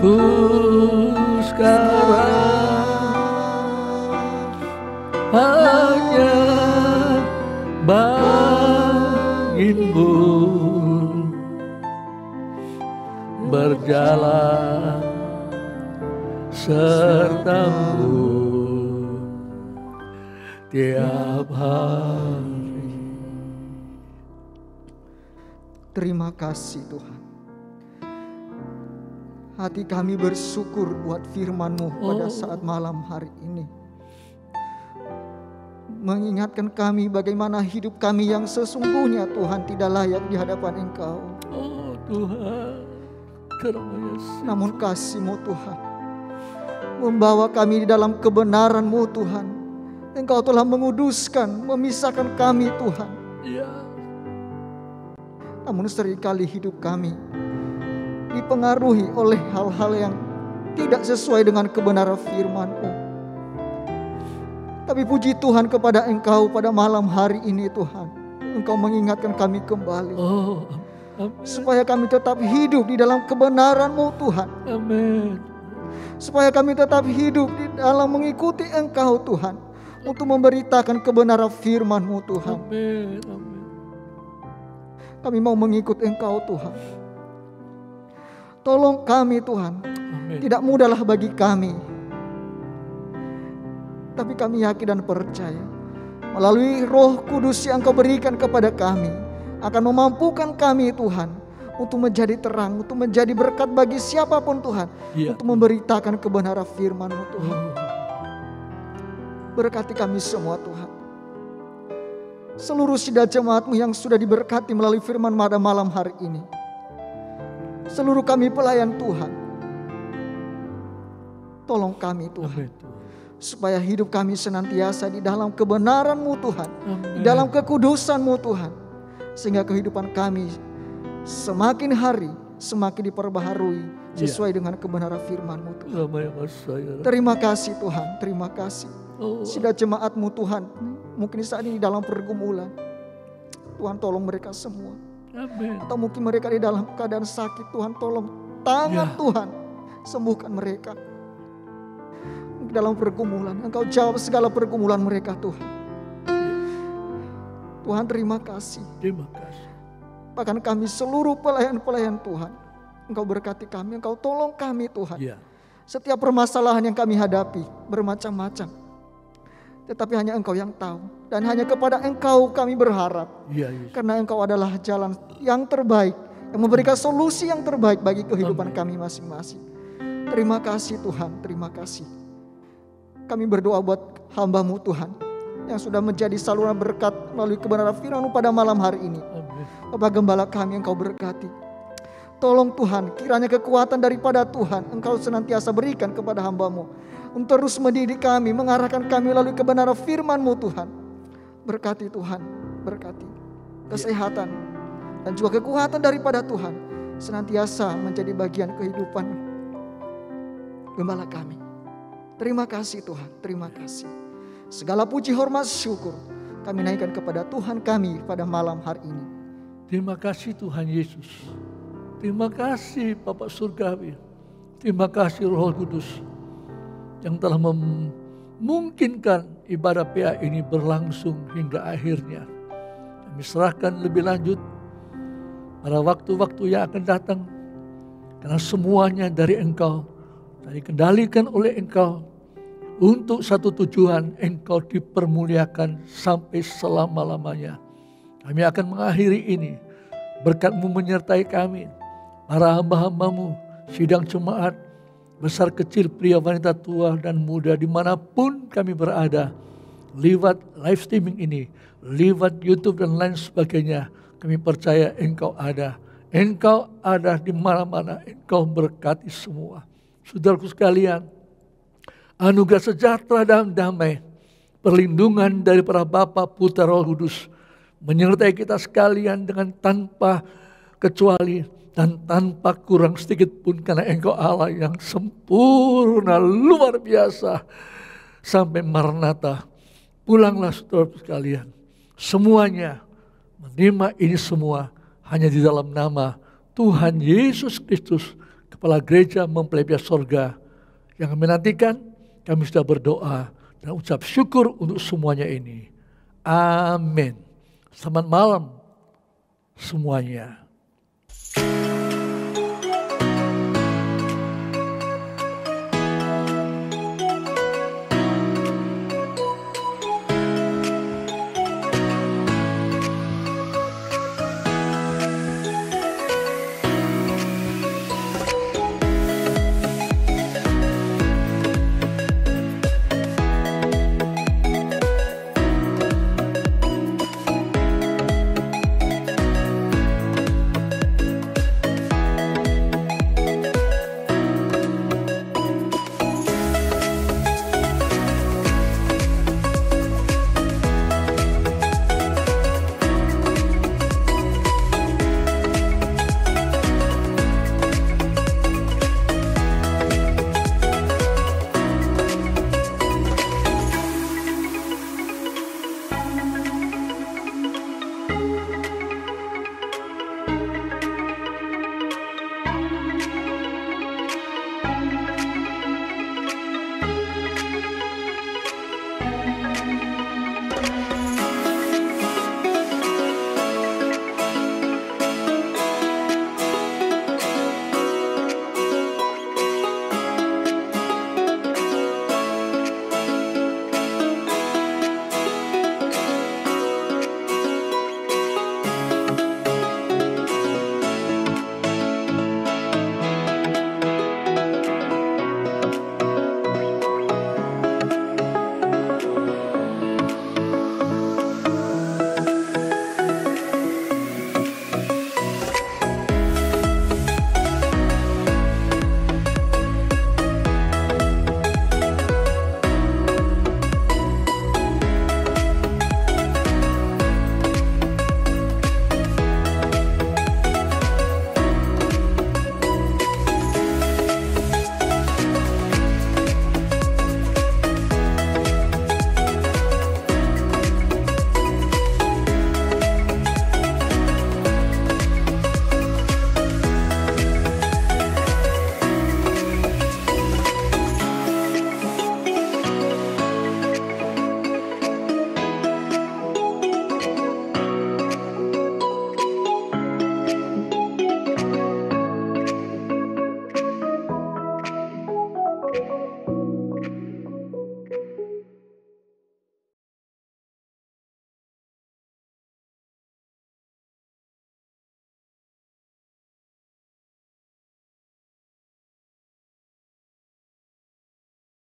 Hidupku sekarang hanya bagi-Mu, berjalan serta-Mu tiap hari. Terima kasih Tuhan. Hati kami bersyukur buat firman-Mu pada saat malam hari ini. Mengingatkan kami bagaimana hidup kami yang sesungguhnya Tuhan tidak layak di hadapan Engkau. Oh Tuhan, namun kasih-Mu Tuhan membawa kami di dalam kebenaran-Mu Tuhan. Engkau telah menguduskan, memisahkan kami Tuhan. Ya. Namun seringkali hidup kami dipengaruhi oleh hal-hal yang tidak sesuai dengan kebenaran firman-Mu. Tapi puji Tuhan kepada Engkau pada malam hari ini Tuhan. Engkau mengingatkan kami kembali. Supaya kami tetap hidup di dalam kebenaran-Mu Tuhan. Amin. Supaya kami tetap hidup di dalam mengikuti Engkau Tuhan. untuk memberitakan kebenaran firman-Mu Tuhan. Amin. Amin. Kami mau mengikut Engkau Tuhan. Tolong kami Tuhan. Amin. Tidak mudahlah bagi kami. Tapi kami yakin dan percaya melalui Roh Kudus yang Kau berikan kepada kami akan memampukan kami Tuhan untuk menjadi terang, untuk menjadi berkat bagi siapapun Tuhan, Ya. untuk memberitakan kebenaran firman-Mu Tuhan. Berkati kami semua Tuhan. Seluruh sidang jemaat-Mu yang sudah diberkati melalui firman pada malam hari ini. Seluruh kami pelayan Tuhan. Tolong kami Tuhan. Amin, Tuhan. Supaya hidup kami senantiasa di dalam kebenaran-Mu Tuhan. Amin. Di dalam kekudusan-Mu Tuhan. Sehingga kehidupan kami semakin hari semakin diperbaharui sesuai dengan kebenaran firman-Mu Tuhan. Terima kasih Tuhan, terima kasih. Sidang jemaat-Mu Tuhan, mungkin saat ini dalam pergumulan. Tuhan tolong mereka semua. Amin. Atau mungkin mereka di dalam keadaan sakit, Tuhan tolong tangan Tuhan sembuhkan mereka. Dalam pergumulan, Engkau jawab segala pergumulan mereka Tuhan. Tuhan terima kasih. Terima kasih. Bahkan kami seluruh pelayan-pelayan Tuhan, Engkau berkati kami, Engkau tolong kami Tuhan. Ya. Setiap permasalahan yang kami hadapi bermacam-macam. Tetapi hanya Engkau yang tahu. Dan hanya kepada Engkau kami berharap. Ya, Yesus. Karena Engkau adalah jalan yang terbaik. Yang memberikan solusi yang terbaik bagi kehidupan kami masing-masing. Terima kasih Tuhan, terima kasih. Kami berdoa buat hamba-Mu Tuhan. Yang sudah menjadi saluran berkat melalui kebenaran firman-Mu pada malam hari ini. Amin. Bapak Gembala kami Engkau berkati. Tolong Tuhan, kiranya kekuatan daripada Tuhan Engkau senantiasa berikan kepada hamba-Mu. Untuk terus mendidik kami, mengarahkan kami melalui kebenaran firman-Mu Tuhan. Berkati Tuhan, berkati kesehatan dan juga kekuatan daripada Tuhan. Senantiasa menjadi bagian kehidupan Gembala kami. Terima kasih Tuhan, terima kasih. Segala puji, hormat, syukur kami naikkan kepada Tuhan kami pada malam hari ini. Terima kasih Tuhan Yesus. Terima kasih Bapak Surgawi. Terima kasih Roh Kudus yang telah memungkinkan ibadah PA ini berlangsung hingga akhirnya. Kami serahkan lebih lanjut pada waktu-waktu yang akan datang. Karena semuanya dari Engkau, dan dikendalikan oleh Engkau. Untuk satu tujuan, Engkau dipermuliakan sampai selama-lamanya. Kami akan mengakhiri ini. Berkat-Mu menyertai kami, para hamba-hamba-Mu, sidang jemaat, besar kecil, pria, wanita, tua dan muda, dimanapun kami berada. Lewat live streaming ini, lewat YouTube dan lain sebagainya, kami percaya Engkau ada. Engkau ada di mana-mana, Engkau berkati semua. Saudaraku sekalian, anugerah sejahtera dan damai, perlindungan daripada Bapa, Putra, Roh Kudus menyertai kita sekalian dengan tanpa kecuali dan tanpa kurang sedikit pun, karena Engkau Allah yang sempurna, luar biasa sampai Maranatha. Pulanglah saudara sekalian, semuanya menerima ini semua hanya di dalam nama Tuhan Yesus Kristus, Kepala Gereja Mempelai Pihak Sorga, yang kami nantikan. Kami sudah berdoa dan ucap syukur untuk semuanya ini. Amin. Selamat malam semuanya.